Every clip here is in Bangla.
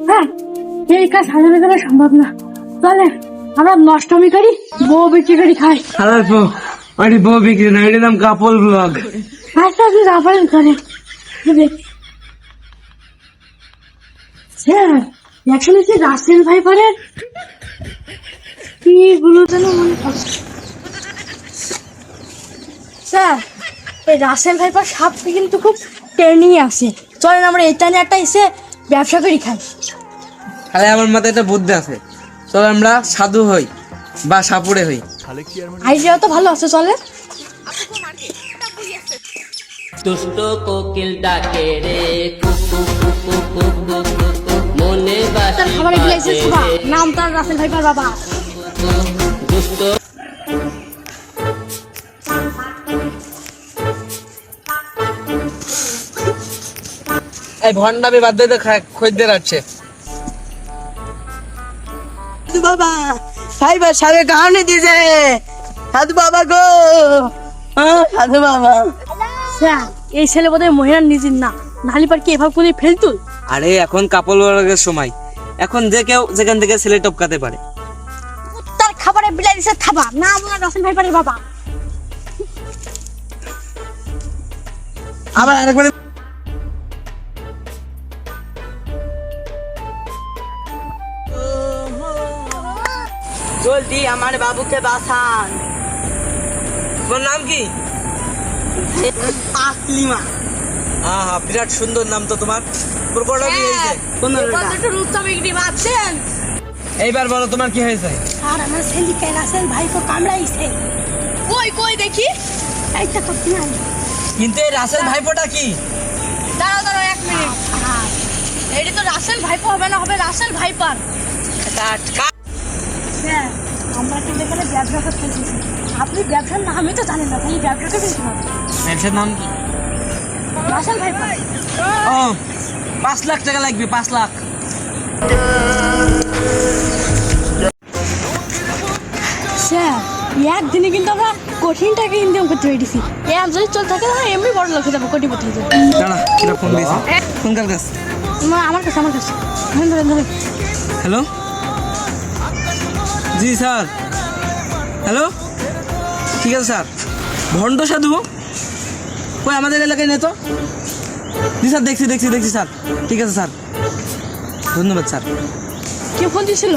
হ্যাঁ, এই কাজ হাজারে গেলে সম্ভব না। চলে আমরা নষ্টমী করি, বউ বিক্রি করি খাই। হালার বউ, আরে বউ বিক্রি না, এটার নাম কাপল ব্লগ। আচ্ছা আপনি রাফারেল করেন। স্যার অ্যাকচুয়ালি যে রাসেল ভাই করেন কি গুলো যেন মনে পড়ছে। স্যার এই রাসেল ভাইপার সাপটি কিন্তু খুব ট্রেনিং আছে। চলেন আমরা এটা নিয়ে একটা এসে ব্যবসা করি খাই। তাহলে আমার মাথায় একটা বুদ্ধি আছে, চল আমরা সাধু হই বা সাপুড়ে হই। আইডিয়া তো ভালো আছে, চলে। দুষ্ট কোকিল ডাকে রে কুকু কুকু কুকু কুকু মনে তার বাসি খাবারে বিলাইছে সবা, নাম তার রাসেল ভাইপার বাবা। দুষ্ট এই ভন্ডামি বাদ দিয়ে খদ্দের আসছে। সাধু বাবা সাইবার সাবে কাহানি দিছে। সাধু বাবা গো, সাধু বাবা। স্যার এই ছেলে বোধহয় মহিলার নিজের না, নালি পার কি এভাবে করে ফেলতো। আরে এখন কাপল ব্লগের সময়, এখন যে কেউ যেখান থেকে ছেলে টপকাতে পারে। তার খাবারে বিলাই দিছে থাবা, নাম ওনার রাসেল ভাইপারের বাবা। আবার আরেকবার জলদি আমার বাবুকে বাঁচান। তোমার নাম কি? আসলিমা। হ্যাঁ, বিরাট সুন্দর নাম তো তোমার। তোর কটা বিয়ে হয়েছে? 15টা। এইবার বলো তোমার কি হয়েছে? আর আমার ছেলেকে রাসেল ভাইপো কামড়াইছে। কই কই দেখি, এইটা তো নাই। কিন্তু এই রাসেল ভাইপোটা কি? দাঁড়াও দাঁড়াও 1 মিনিট। এইটা তো রাসেল ভাইপো হবে না, হবে রাসেল ভাইপার। হ্যাঁ, আমরা কিন্তু এখানে ব্যবসা করতে এসেছি। আপনি ব্যবসার নামই তো জানেন না, তাহলে ব্যবসা করতে এসেছেন। ব্যবসার নাম কি? Russell viper. ও 5 লাখ টাকা লাগবে, 5 লাখ। স্যার একদিনে কিন্তু আমরা কঠিন টাকা ইনকাম করতে পেরেছি। এম যদি চল থাকে না এমনি বড় লোক হয়ে যাবো, কোটিপতি হয়ে যাবো। দাঁড়া, এটা ফোন দিয়েছে। ফোন কার কাছে? আমার কাছে আমার কাছে। ধরেন ধরেন ধরেন। হ্যালো, জি স্যার। হ্যালো, ঠিক আছে স্যার। ভণ্ড সাধু কই আমাদের এলাকায় নেই তো? জি স্যার, দেখছি দেখছি দেখছি স্যার। ঠিক আছে স্যার, ধন্যবাদ স্যার। কে ফোন দিয়েছিল?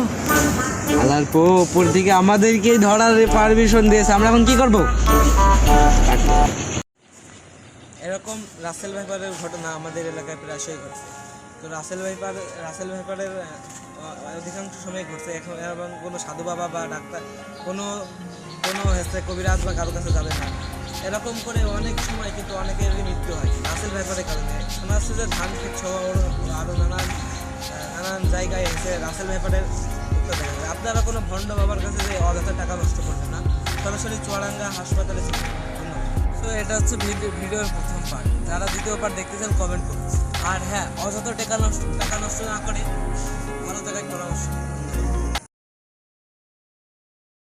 আল্লাহর উপর থেকে আমাদেরকে ধরার পারমিশন দিয়েছে, আমরা এখন কি করব? এরকম রাসেল ভাইপারের ঘটনা আমাদের এলাকায় প্রায়শই ঘটছে। তো রাসেল ভাইপারের অধিকাংশ সময় ঘটছে। এখন এবং কোনো সাধু বাবা বা ডাক্তার কোনো হচ্ছে কবিরাজ বা কারো কাছে যাবে না। এরকম করে অনেক সময় কিন্তু অনেকেরই মৃত্যু হয় রাসেল ভাইপারের কারণে। শোনা যাচ্ছে যে ধান ক্ষেত সহ আরও নানান জায়গায় এসে রাসেল ভাইপারের উত্তর দেখা যায়। আপনারা কোনো ভণ্ড বাবার কাছে যে অযথা টাকা নষ্ট করবেন না, সরাসরি চুয়াডাঙ্গা হাসপাতালে চলে যান। ধন্যবাদ। তো এটা হচ্ছে ভিডিওর প্রথম পার্ট। যারা দ্বিতীয় পার্ট দেখতে চান কমেন্ট করুন। আর হ্যাঁ, অযথা টাকা নষ্ট না করে ভালো জায়গায় পরামর্শ